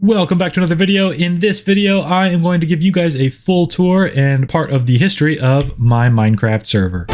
Welcome back to another video. In this video, I am going to give you guys a full tour and part of the history of my Minecraft server.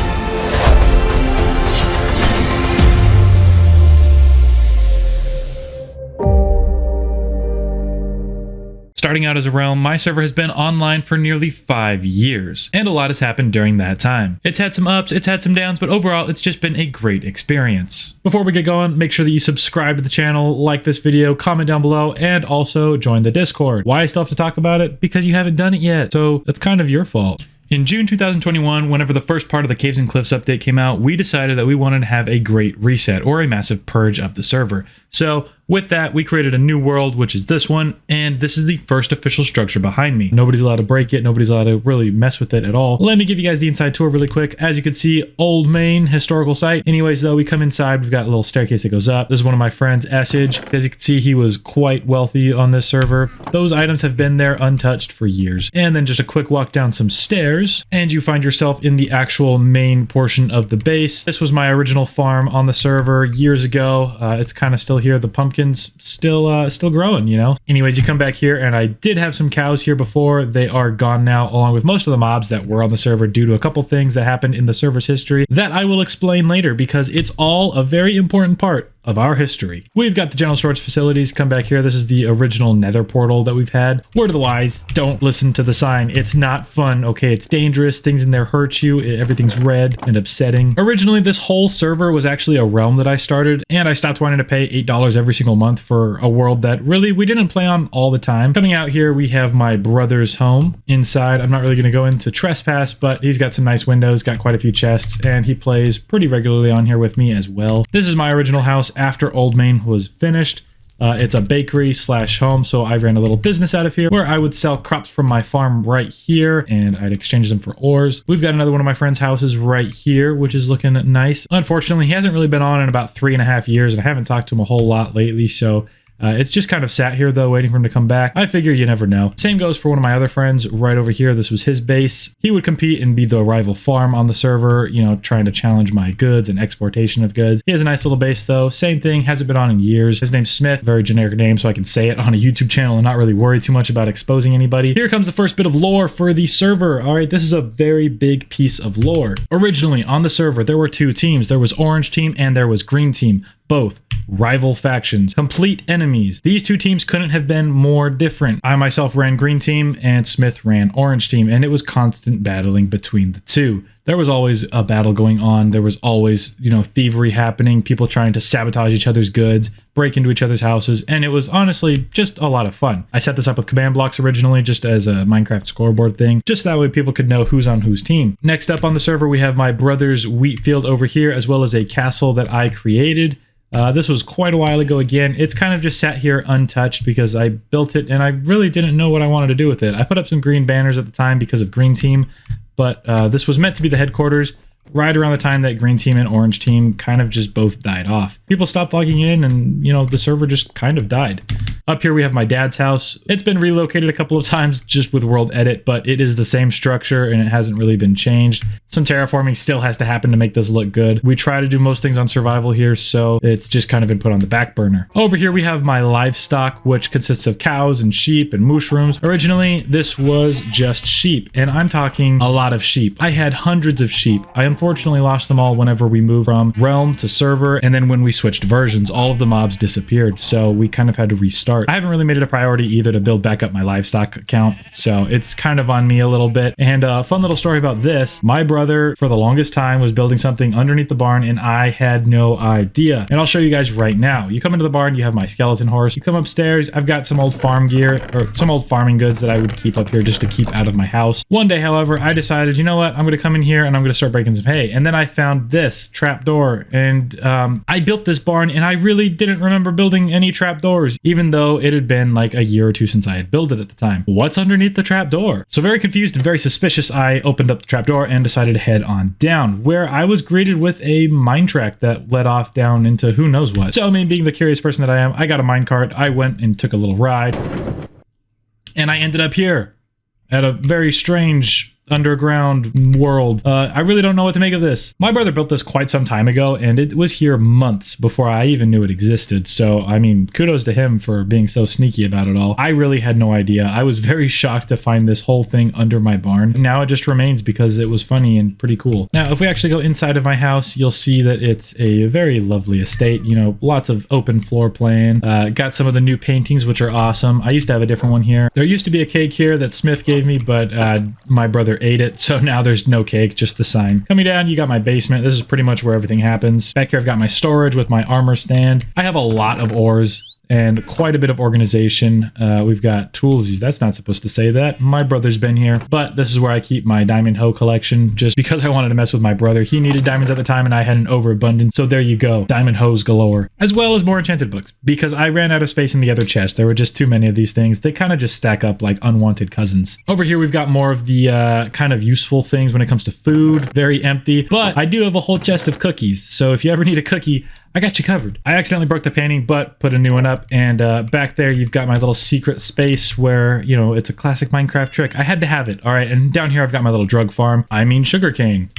Starting out as a realm, my server has been online for nearly 5 years, and a lot has happened during that time. It's had some ups, it's had some downs, but overall it's just been a great experience. Before we get going, make sure that you subscribe to the channel, like this video, comment down below, and also join the Discord. Why I still have to talk about it? Because you haven't done it yet, so that's kind of your fault. In June 2021, whenever the first part of the Caves and Cliffs update came out, we decided that we wanted to have a great reset or a massive purge of the server. So with that, we created a new world, which is this one, and this is the first official structure behind me. Nobody's allowed to break it, nobody's allowed to really mess with it at all. Let me give you guys the inside tour really quick. As you can see, old main historical site. Anyways, though, we come inside, we've got a little staircase that goes up. This is one of my friends, Essage. As you can see, he was quite wealthy on this server. Those items have been there untouched for years. And then just a quick walk down some stairs, and you find yourself in the actual main portion of the base. This was my original farm on the server years ago. It's kind of still here. The pumpkins still growing, you know. Anyways, you come back here, and I did have some cows here before. They are gone now, along with most of the mobs that were on the server due to a couple things that happened in the server's history that I will explain later, because it's all a very important part of our history. We've got the general storage facilities. Come back here. This is the original nether portal that we've had. Word of the wise, don't listen to the sign. It's not fun, okay? It's dangerous. Things in there hurt you. Everything's red and upsetting. Originally, this whole server was actually a realm that I started, and I stopped wanting to pay $8 every single month for a world that really we didn't play on all the time. Coming out here, we have my brother's home. Inside, I'm not really going to go into trespass, but he's got some nice windows, got quite a few chests, and he plays pretty regularly on here with me as well. This is my original house after Old Main was finished. It's a bakery slash home, so I ran a little business out of here where I would sell crops from my farm right here, and I'd exchange them for ores. We've got another one of my friend's houses right here, which is looking nice. Unfortunately, he hasn't really been on in about 3.5 years, and I haven't talked to him a whole lot lately, so it's just kind of sat here though, waiting for him to come back. I figure you never know. Same goes for one of my other friends right over here. This was his base. He would compete and be the rival farm on the server, you know, trying to challenge my goods and exportation of goods. He has a nice little base though. Same thing, hasn't been on in years. His name's Smith, very generic name, so I can say it on a YouTube channel and not really worry too much about exposing anybody. Here comes the first bit of lore for the server. All right, this is a very big piece of lore. Originally on the server, there were two teams. There was Orange Team and there was Green Team. Both rival factions, complete enemies. These two teams couldn't have been more different. I myself ran Green Team and Smith ran Orange Team, and it was constant battling between the two. There was always a battle going on. There was always, you know, thievery happening, people trying to sabotage each other's goods, break into each other's houses, and it was honestly just a lot of fun. I set this up with command blocks originally just as a Minecraft scoreboard thing, just that way people could know who's on whose team. Next up on the server, we have my brother's wheat field over here, as well as a castle that I created. This was quite a while ago again. It's kind of just sat here untouched because I built it and I really didn't know what I wanted to do with it. I put up some green banners at the time because of Green Team, but this was meant to be the headquarters. Right around the time that Green Team and Orange Team kind of just both died off. People stopped logging in and, you know, the server just kind of died. Up here we have my dad's house. It's been relocated a couple of times just with World Edit, but it is the same structure and it hasn't really been changed. Some terraforming still has to happen to make this look good. We try to do most things on survival here, so it's just kind of been put on the back burner. Over here we have my livestock, which consists of cows and sheep and mushrooms. Originally, this was just sheep, and I'm talking a lot of sheep. I had hundreds of sheep. I unfortunately lost them all whenever we moved from realm to server, and then when we switched versions, all of the mobs disappeared, so we kind of had to restart. I haven't really made it a priority either to build back up my livestock account, so it's kind of on me a little bit. And a fun little story about this, my brother for the longest time was building something underneath the barn and I had no idea. And I'll show you guys right now. You come into the barn, you have my skeleton horse. You come upstairs, I've got some old farm gear or some old farming goods that I would keep up here just to keep out of my house. One day, however, I decided, you know what, I'm going to come in here and I'm going to start breaking some hay. And then I found this trap door, and I built this barn and I really didn't remember building any trap doors, even though it had been like a year or two since I had built it at the time. What's underneath the trap door? So very confused and very suspicious, I opened up the trap door and decided to head on down, where I was greeted with a mine track that led off down into who knows what. So me being the curious person that I am, I got a minecart, I went and took a little ride, and I ended up here at a very strange underground world. I really don't know what to make of this. My brother built this quite some time ago, and it was here months before I even knew it existed. So, I mean, kudos to him for being so sneaky about it all. I really had no idea. I was very shocked to find this whole thing under my barn. Now it just remains because it was funny and pretty cool. Now, if we actually go inside of my house, you'll see that it's a very lovely estate. You know, lots of open floor plan. Got some of the new paintings, which are awesome. I used to have a different one here. There used to be a cake here that Smith gave me, but my brother ate it. So now there's no cake, just the sign. Coming down, you got my basement. This is pretty much where everything happens. Back here, I've got my storage with my armor stand. I have a lot of ores and quite a bit of organization. We've got toolsies. That's not supposed to say that. My brother's been here, but this is where I keep my diamond hoe collection just because I wanted to mess with my brother. He needed diamonds at the time and I had an overabundance. So there you go. Diamond hoes galore, as well as more enchanted books because I ran out of space in the other chest. There were just too many of these things. They kind of just stack up like unwanted cousins. Over here, we've got more of the kind of useful things when it comes to food. Very empty, but I do have a whole chest of cookies. So if you ever need a cookie, I got you covered. I accidentally broke the painting, but put a new one up. And back there, you've got my little secret space where, you know, it's a classic Minecraft trick. I had to have it. All right. And down here, I've got my little drug farm. I mean, sugarcane.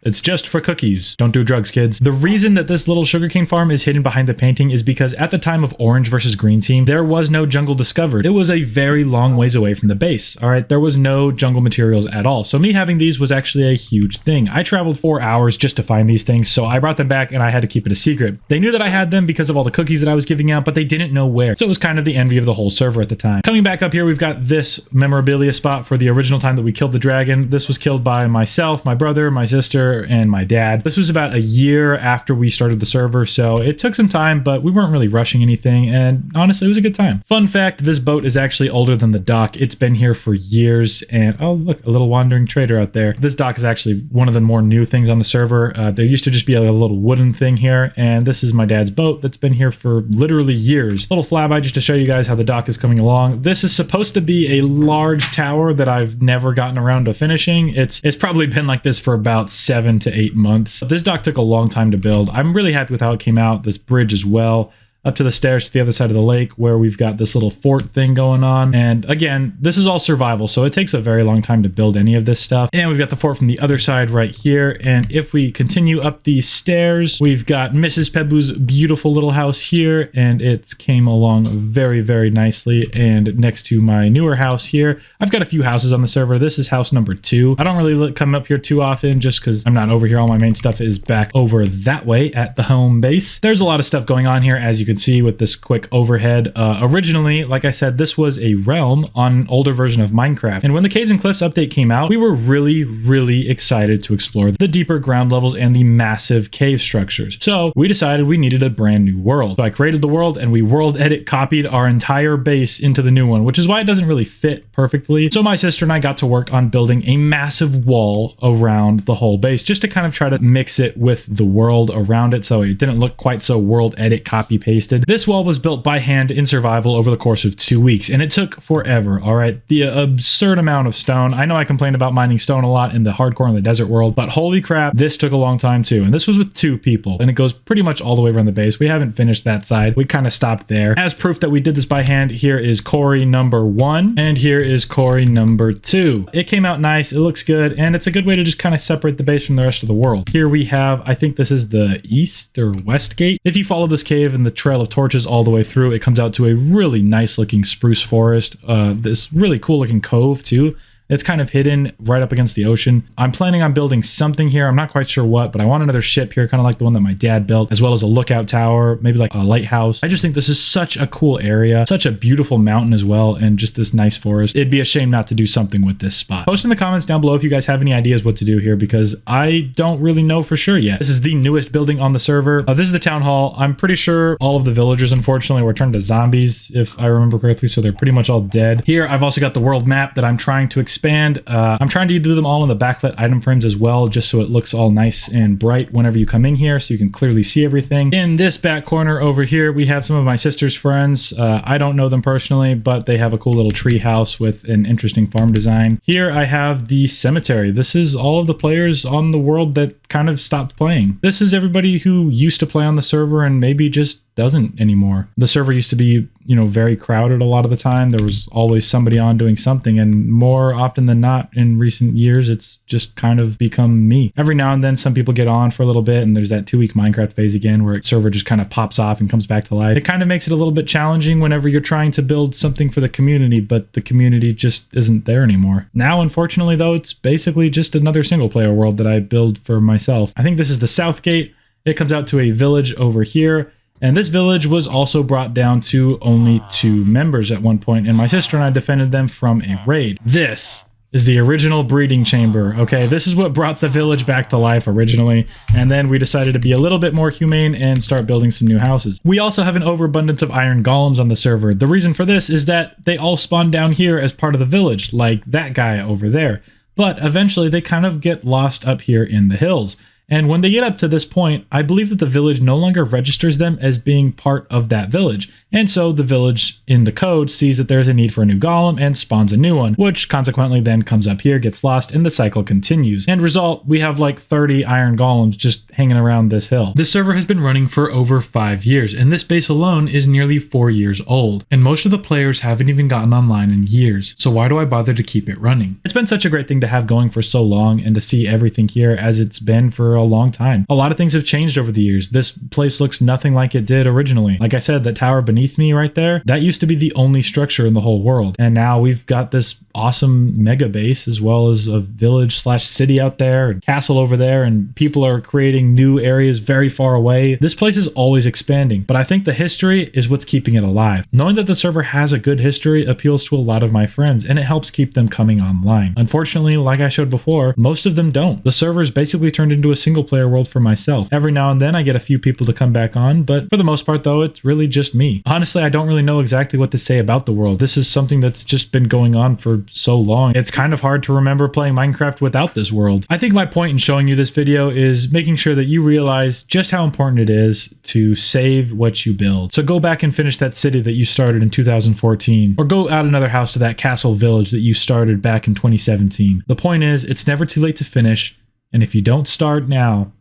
It's just for cookies. Don't do drugs, kids. The reason that this little sugarcane farm is hidden behind the painting is because at the time of Orange versus Green Team, there was no jungle discovered. It was a very long ways away from the base. All right, there was no jungle materials at all. So me having these was actually a huge thing. I traveled 4 hours just to find these things, so I brought them back and I had to keep it a secret. They knew that I had them because of all the cookies that I was giving out, but they didn't know where. So it was kind of the envy of the whole server at the time. Coming back up here, we've got this memorabilia spot for the original time that we killed the dragon. This was killed by myself, my brother, my sister, and my dad. This was about a year after we started the server, so it took some time, but we weren't really rushing anything, and honestly, it was a good time. Fun fact, this boat is actually older than the dock. It's been here for years, and oh look, a little wandering trader out there. This dock is actually one of the more new things on the server. There used to just be a little wooden thing here, and this is my dad's boat that's been here for literally years. Little flyby just to show you guys how the dock is coming along. This is supposed to be a large tower that I've never gotten around to finishing. It's probably been like this for about 7 to 8 months. This dock took a long time to build. I'm really happy with how it came out. This bridge as well. Up to the stairs to the other side of the lake where we've got this little fort thing going on. And again, this is all survival, so it takes a very long time to build any of this stuff. And we've got the fort from the other side right here. And if we continue up these stairs, we've got Mrs. Pebu's beautiful little house here, and it came along very, very nicely. And next to my newer house here, I've got a few houses on the server. This is house number 2. I don't really come up here too often just because I'm not over here. All my main stuff is back over that way at the home base. There's a lot of stuff going on here, as you can see with this quick overhead. Originally, like I said, this was a realm on an older version of Minecraft. And when the Caves and Cliffs update came out, we were really excited to explore the deeper ground levels and the massive cave structures. So we decided we needed a brand new world. So I created the world and we world edit copied our entire base into the new one, which is why it doesn't really fit perfectly. So my sister and I got to work on building a massive wall around the whole base just to kind of try to mix it with the world around it so it didn't look quite so world edit copy pasted. This wall was built by hand in survival over the course of 2 weeks, and it took forever, all right? The absurd amount of stone. I know I complained about mining stone a lot in the hardcore and the desert world, but holy crap, this took a long time too. And this was with 2 people, and it goes pretty much all the way around the base. We haven't finished that side. We kind of stopped there. As proof that we did this by hand, here is quarry number 1, and here is quarry number 2. It came out nice, it looks good, and it's a good way to just kind of separate the base from the rest of the world. Here we have, I think this is the east or west gate. If you follow this cave and the trail of torches all the way through, it comes out to a really nice looking spruce forest. This really cool looking cove too. It's kind of hidden right up against the ocean. I'm planning on building something here. I'm not quite sure what, but I want another ship here, kind of like the one that my dad built, as well as a lookout tower, maybe like a lighthouse. I just think this is such a cool area, such a beautiful mountain as well, and just this nice forest. It'd be a shame not to do something with this spot. Post in the comments down below if you guys have any ideas what to do here, because I don't really know for sure yet. This is the newest building on the server. This is the town hall. I'm pretty sure all of the villagers, unfortunately, were turned to zombies, if I remember correctly, so they're pretty much all dead. Here, I've also got the world map that I'm trying to expand. I'm trying to do them all in the backlit item frames as well, just so it looks all nice and bright whenever you come in here, so you can clearly see everything. In this back corner over here, we have some of my sister's friends. I don't know them personally, but they have a cool little tree house with an interesting farm design. Here I have the cemetery. This is all of the players on the world that kind of stopped playing. This is everybody who used to play on the server and maybe just doesn't anymore. The server used to be you know, very crowded a lot of the time. There was always somebody on doing something, and more often than not in recent years, it's just kind of become me. Every now and then some people get on for a little bit, and there's that 2-week Minecraft phase again where a server just kind of pops off and comes back to life. It kind of makes it a little bit challenging whenever you're trying to build something for the community, but the community just isn't there anymore. Now, unfortunately though, it's basically just another single player world that I build for myself. I think this is the South Gate. It comes out to a village over here. And this village was also brought down to only 2 members at one point, and my sister and I defended them from a raid. This is the original breeding chamber, okay? This is what brought the village back to life originally, and then we decided to be a little bit more humane and start building some new houses. We also have an overabundance of iron golems on the server. The reason for this is that they all spawn down here as part of the village, like that guy over there. But eventually they kind of get lost up here in the hills. And when they get up to this point, I believe that the village no longer registers them as being part of that village. And so the village in the code sees that there's a need for a new golem and spawns a new one, which consequently then comes up here, gets lost, and the cycle continues. End result, we have like 30 iron golems just hanging around this hill. This server has been running for over 5 years, and this base alone is nearly 4 years old. And most of the players haven't even gotten online in years. So why do I bother to keep it running? It's been such a great thing to have going for so long and to see everything here as it's been for a long time. A lot of things have changed over the years. This place looks nothing like it did originally. Like I said, that tower beneath me right there, that used to be the only structure in the whole world. And now we've got this awesome mega base as well as a village / city out there and castle over there, and people are creating new areas very far away. This place is always expanding, but I think the history is what's keeping it alive. Knowing that the server has a good history appeals to a lot of my friends, and it helps keep them coming online. Unfortunately, like I showed before, most of them don't. The server is basically turned into a single player world for myself. Every now and then I get a few people to come back on, but for the most part though, it's really just me. Honestly, I don't really know exactly what to say about the world. This is something that's just been going on for so long. It's kind of hard to remember playing Minecraft without this world. I think my point in showing you this video is making sure that you realize just how important it is to save what you build. So go back and finish that city that you started in 2014, or go add another house to that castle village that you started back in 2017. The point is, it's never too late to finish, and if you don't start now,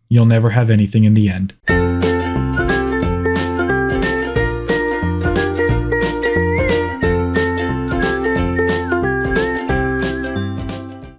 you'll never have anything in the end.